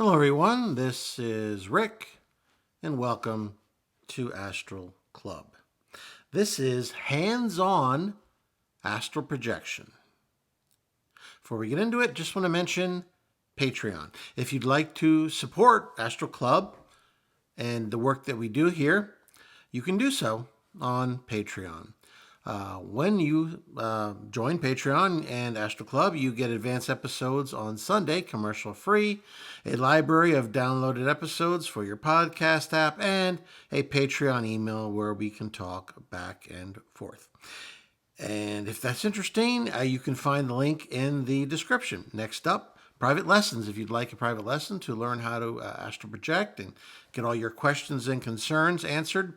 Hello, everyone. This is Rick, and welcome to Astral Club. This is hands-on astral projection. Before we get into it, just want to mention Patreon. If you'd like to support Astral Club and the work that we do here, you can do so on Patreon. When you join Patreon and Astral Club, you get advanced episodes on Sunday, commercial free, a library of downloaded episodes for your podcast app, and a Patreon email where we can talk back and forth. And if that's interesting, you can find the link in the description. Next up, private lessons. If you'd like a private lesson to learn how to astral project and get all your questions and concerns answered,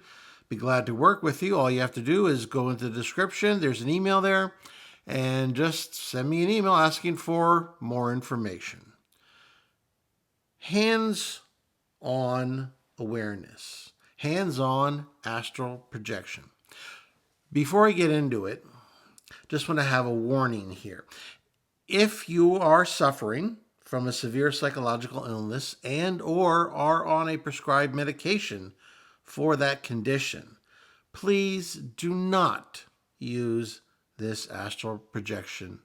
be glad to work with you. All you have to do is go into the description. There's an email there, and just send me an email asking for more information. Hands-on awareness. Hands-on astral projection. Before I get into it, just want to have a warning here. If you are suffering from a severe psychological illness and or are on a prescribed medication for that condition, please do not use this astral projection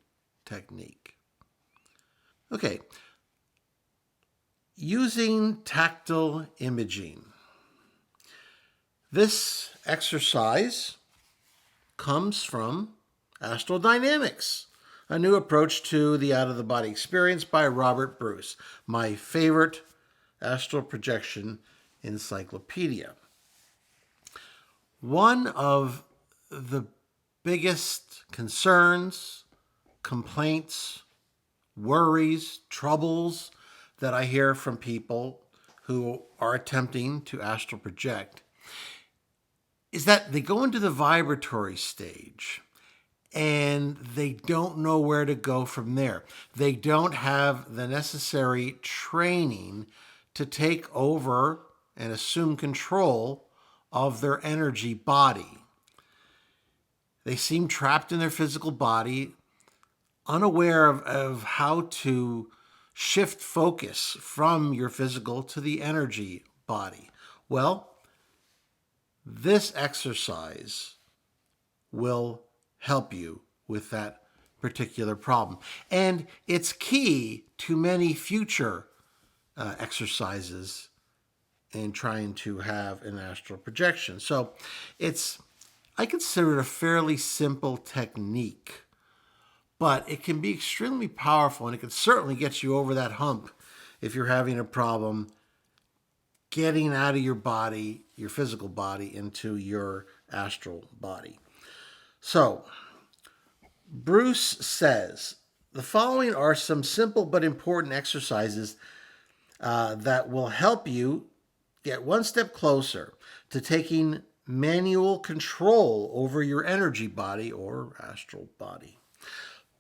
technique. Okay, using tactile imaging. This exercise comes from astral dynamics, a new approach to the out-of-the-body experience by Robert Bruce, my favorite astral projection encyclopedia. One of the biggest concerns, complaints, worries, troubles that I hear from people who are attempting to astral project is that they go into the vibratory stage and they don't know where to go from there. They don't have the necessary training to take over and assume control of their energy body. They seem trapped in their physical body, unaware of how to shift focus from your physical to the energy body. Well, this exercise will help you with that particular problem. And it's key to many future exercises in trying to have an astral projection. So I consider it a fairly simple technique, but it can be extremely powerful, and it can certainly get you over that hump if you're having a problem getting out of your body, your physical body, into your astral body. So, Bruce says, the following are some simple but important exercises that will help you get one step closer to taking manual control over your energy body or astral body.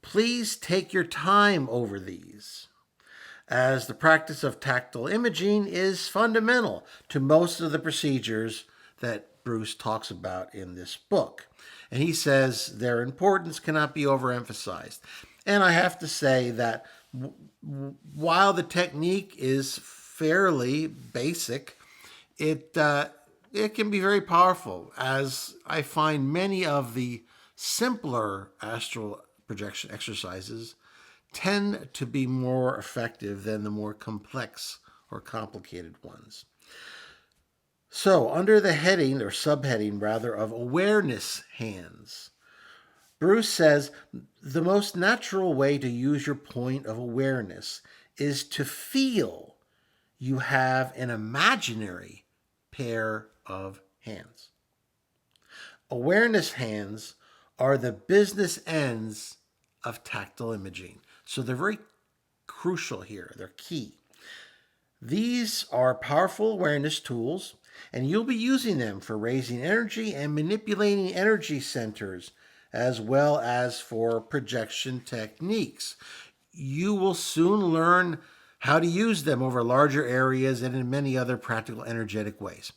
Please take your time over these, as the practice of tactile imaging is fundamental to most of the procedures that Bruce talks about in this book. And he says their importance cannot be overemphasized. And I have to say that while the technique is fairly basic, it can be very powerful, as I find many of the simpler astral projection exercises tend to be more effective than the more complex or complicated ones. So, under the heading, or subheading rather, of awareness hands, Bruce says the most natural way to use your point of awareness is to feel you have an imaginary pair of hands. Awareness hands are the business ends of tactile imaging. So they're very crucial here. They're key. These are powerful awareness tools, and you'll be using them for raising energy and manipulating energy centers, as well as for projection techniques. You will soon learn how to use them over larger areas and in many other practical energetic ways.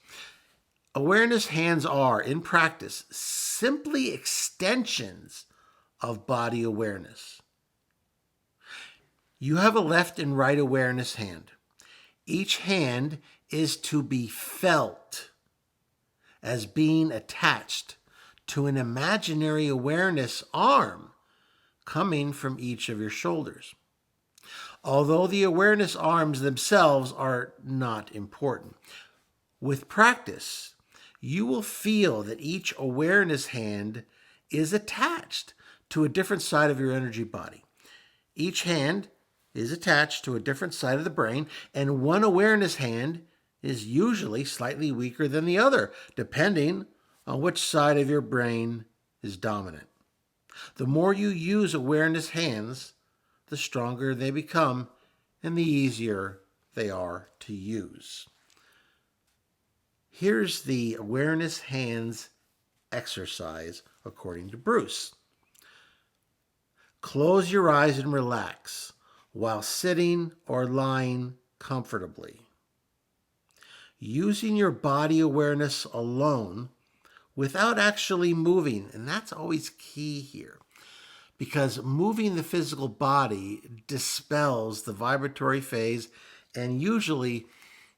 Awareness hands are, in practice, simply extensions of body awareness. You have a left and right awareness hand. Each hand is to be felt as being attached to an imaginary awareness arm coming from each of your shoulders. Although the awareness arms themselves are not important. With practice, you will feel that each awareness hand is attached to a different side of your energy body. Each hand is attached to a different side of the brain, and one awareness hand is usually slightly weaker than the other, depending on which side of your brain is dominant. The more you use awareness hands, the stronger they become and the easier they are to use. Here's the awareness hands exercise according to Bruce. Close your eyes and relax while sitting or lying comfortably. Using your body awareness alone without actually moving, and that's always key here, because moving the physical body dispels the vibratory phase and usually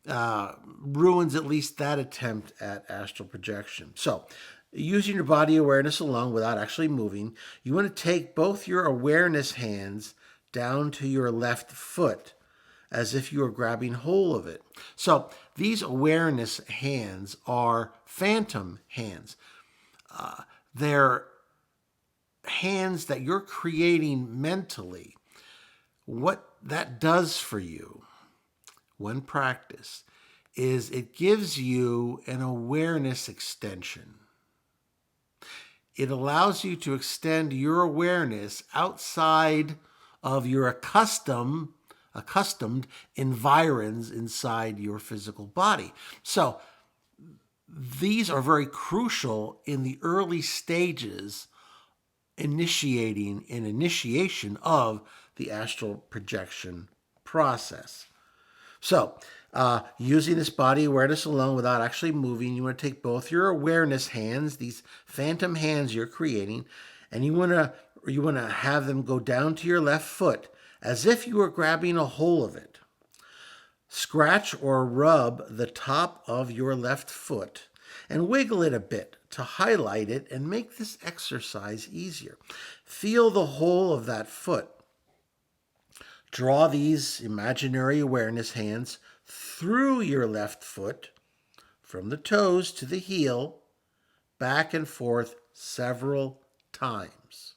ruins at least that attempt at astral projection. So, using your body awareness alone without actually moving, you want to take both your awareness hands down to your left foot as if you were grabbing hold of it. So, these awareness hands are phantom hands. They're hands that you're creating mentally. What that does for you when practiced is it gives you an awareness extension. It allows you to extend your awareness outside of your accustomed environs inside your physical body. So these are very crucial in the early stages initiation of the astral projection process. So, using this body awareness alone without actually moving, you want to take both your awareness hands, these phantom hands you're creating, and you want to have them go down to your left foot as if you were grabbing a hold of it. Scratch or rub the top of your left foot and wiggle it a bit to highlight it and make this exercise easier. Feel the whole of that foot. Draw these imaginary awareness hands through your left foot, from the toes to the heel, back and forth several times.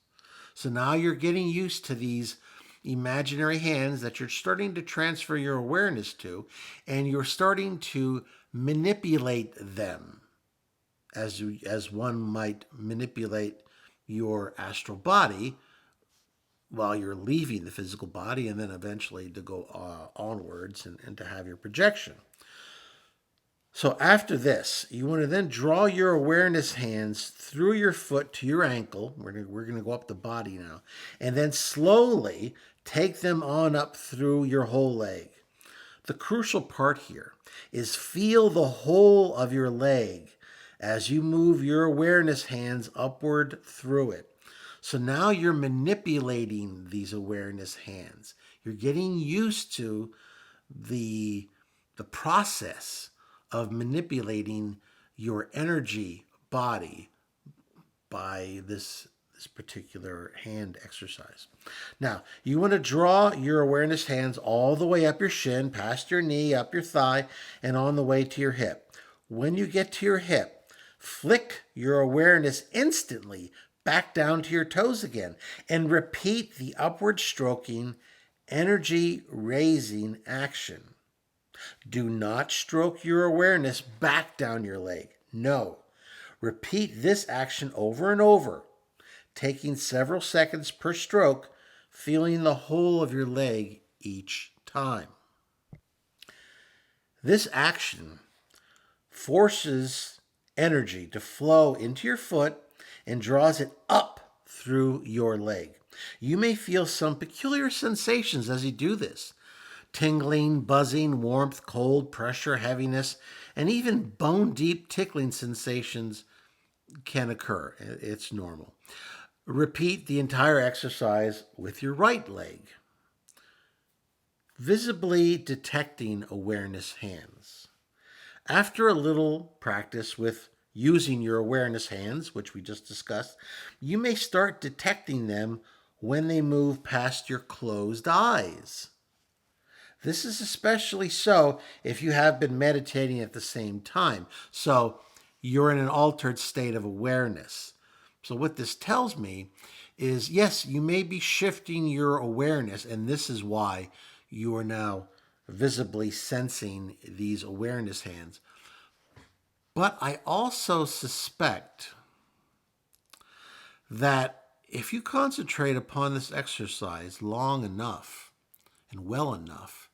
So now you're getting used to these imaginary hands that you're starting to transfer your awareness to, and you're starting to manipulate them as one might manipulate your astral body while you're leaving the physical body, and then eventually to go onwards and to have your projection. So after this, you want to then draw your awareness hands through your foot to your ankle. We're going to go up the body now. And then slowly take them on up through your whole leg. The crucial part here is feel the whole of your leg as you move your awareness hands upward through it. So now you're manipulating these awareness hands. You're getting used to the process of manipulating your energy body by this particular hand exercise. Now, you want to draw your awareness hands all the way up your shin, past your knee, up your thigh, and on the way to your hip. When you get to your hip, flick your awareness instantly back down to your toes again and repeat the upward stroking, energy raising action. Do not stroke your awareness back down your leg. No. Repeat this action over and over, taking several seconds per stroke, feeling the whole of your leg each time. This action forces energy to flow into your foot and draws it up through your leg. You may feel some peculiar sensations as you do this. Tingling, buzzing, warmth, cold, pressure, heaviness, and even bone-deep tickling sensations can occur. It's normal. Repeat the entire exercise with your right leg. Visibly detecting awareness hands. After a little practice with using your awareness hands, which we just discussed, you may start detecting them when they move past your closed eyes. This is especially so if you have been meditating at the same time. So you're in an altered state of awareness. So, what this tells me is yes, you may be shifting your awareness, and this is why you are now visibly sensing these awareness hands. But I also suspect that if you concentrate upon this exercise long enough and well enough,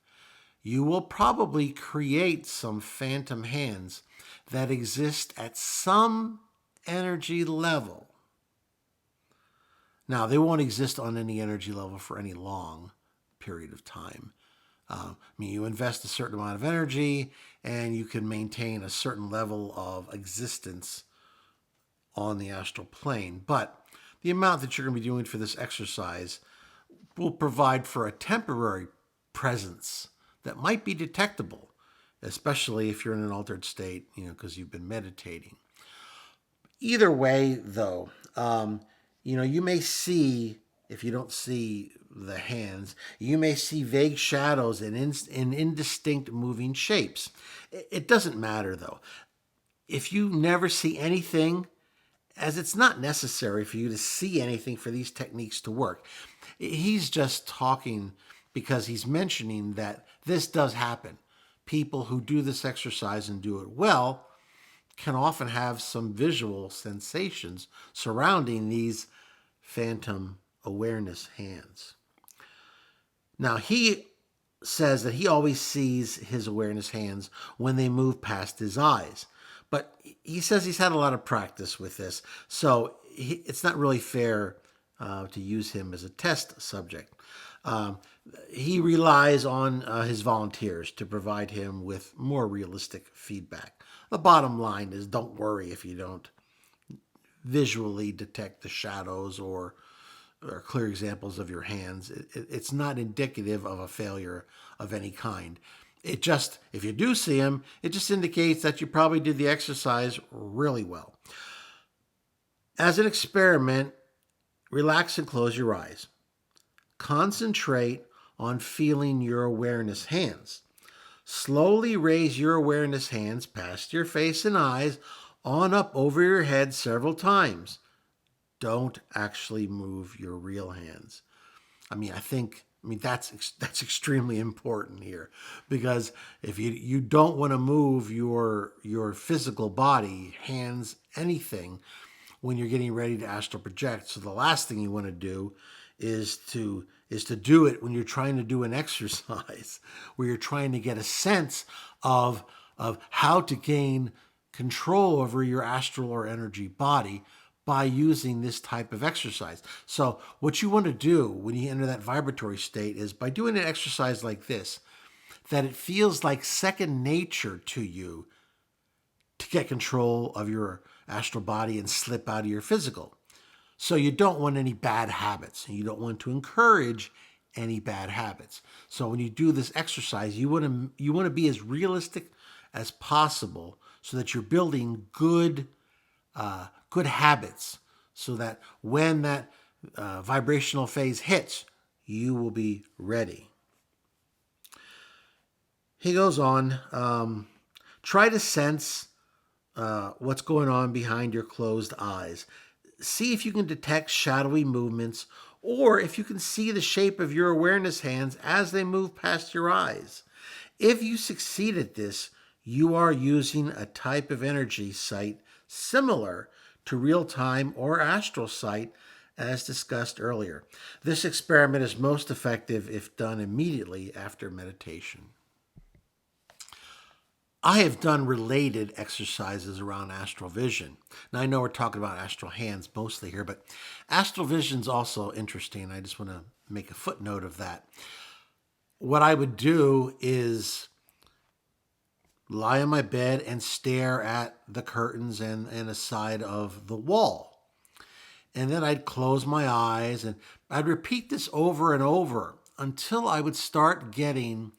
you will probably create some phantom hands that exist at some energy level. Now, they won't exist on any energy level for any long period of time. You invest a certain amount of energy and you can maintain a certain level of existence on the astral plane. But the amount that you're going to be doing for this exercise will provide for a temporary presence that might be detectable, especially if you're in an altered state, because you've been meditating. Either way, though, you may see, if you don't see the hands, you may see vague shadows and indistinct moving shapes. It doesn't matter, though. If you never see anything, as it's not necessary for you to see anything for these techniques to work. He's just talking because he's mentioning that this does happen. People who do this exercise and do it well can often have some visual sensations surrounding these phantom awareness hands. Now, he says that he always sees his awareness hands when they move past his eyes. But he says he's had a lot of practice with this, so it's not really fair to use him as a test subject. He relies on his volunteers to provide him with more realistic feedback. The bottom line is don't worry if you don't visually detect the shadows or clear examples of your hands. It's not indicative of a failure of any kind. It just, if you do see them, it just indicates that you probably did the exercise really well. As an experiment, relax and close your eyes. Concentrate on feeling your awareness hands. Slowly raise your awareness hands past your face and eyes on up over your head several times. Don't actually move your real hands. That's extremely important here, because if you don't want to move your physical body, hands, anything, when you're getting ready to astral project. So the last thing you want to do is to do it when you're trying to do an exercise where you're trying to get a sense of how to gain control over your astral or energy body by using this type of exercise. So what you want to do when you enter that vibratory state is by doing an exercise like this, that it feels like second nature to you to get control of your astral body and slip out of your physical. So you don't want any bad habits, and you don't want to encourage any bad habits. So when you do this exercise, you want to be as realistic as possible so that you're building good habits, so that when that vibrational phase hits, you will be ready. He goes on, try to sense what's going on behind your closed eyes. See if you can detect shadowy movements, or if you can see the shape of your awareness hands as they move past your eyes. If you succeed at this, you are using a type of energy sight similar to real-time or astral sight as discussed earlier. This experiment is most effective if done immediately after meditation. I have done related exercises around astral vision. Now, I know we're talking about astral hands mostly here, but astral vision is also interesting. I just want to make a footnote of that. What I would do is lie on my bed and stare at the curtains and a side of the wall. And then I'd close my eyes and I'd repeat this over and over until I would start getting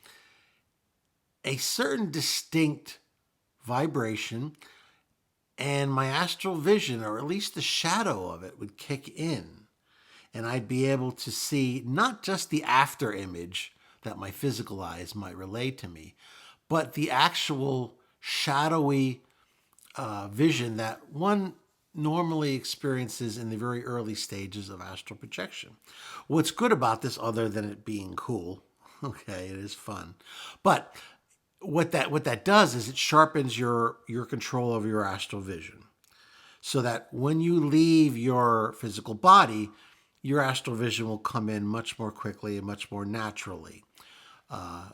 a certain distinct vibration, and my astral vision, or at least the shadow of it, would kick in. And I'd be able to see not just the after image that my physical eyes might relay to me, but the actual shadowy vision that one normally experiences in the very early stages of astral projection. What's good about this, other than it being cool, okay, it is fun, but what that does is it sharpens your control of your astral vision, so that when you leave your physical body, your astral vision will come in much more quickly and much more naturally.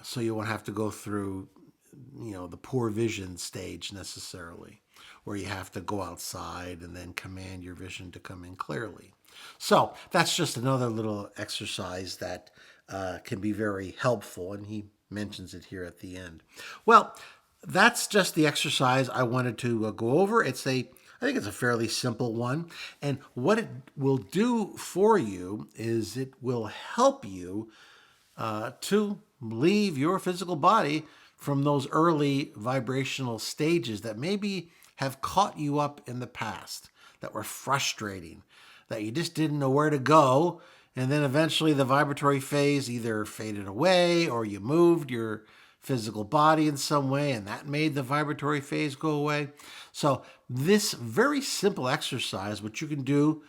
So you won't have to go through, the poor vision stage necessarily, where you have to go outside and then command your vision to come in clearly. So that's just another little exercise that can be very helpful, and he mentions it here at the end. Well, that's just the exercise I wanted to go over. I think it's a fairly simple one. And what it will do for you is it will help you to leave your physical body from those early vibrational stages that maybe have caught you up in the past, that were frustrating, that you just didn't know where to go. And then eventually the vibratory phase either faded away, or you moved your physical body in some way and that made the vibratory phase go away. So this very simple exercise, which you can do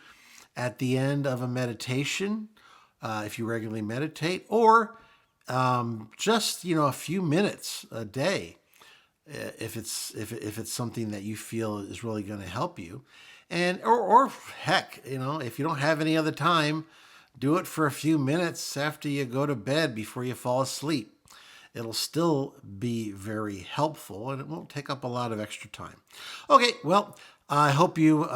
at the end of a meditation, if you regularly meditate, or just a few minutes a day, if it's something that you feel is really going to help you, and or heck, if you don't have any other time, do it for a few minutes after you go to bed before you fall asleep. It'll still be very helpful, and it won't take up a lot of extra time. Okay, well, I hope you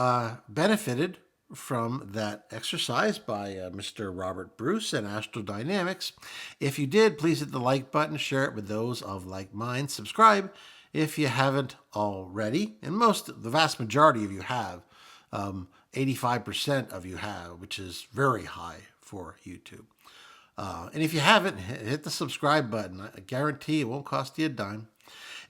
benefited from that exercise by Mr. Robert Bruce and Astral Dynamics. If you did, please hit the like button, share it with those of like mind, subscribe if you haven't already, and the vast majority of you have. 85% of you have, which is very high for YouTube. And if you haven't, hit the subscribe button. I guarantee it won't cost you a dime.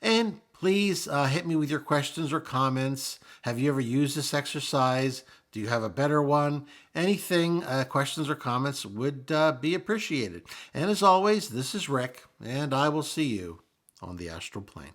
And please hit me with your questions or comments. Have you ever used this exercise? Do you have a better one? Anything, questions or comments would be appreciated. And as always, this is Rick, and I will see you on the astral plane.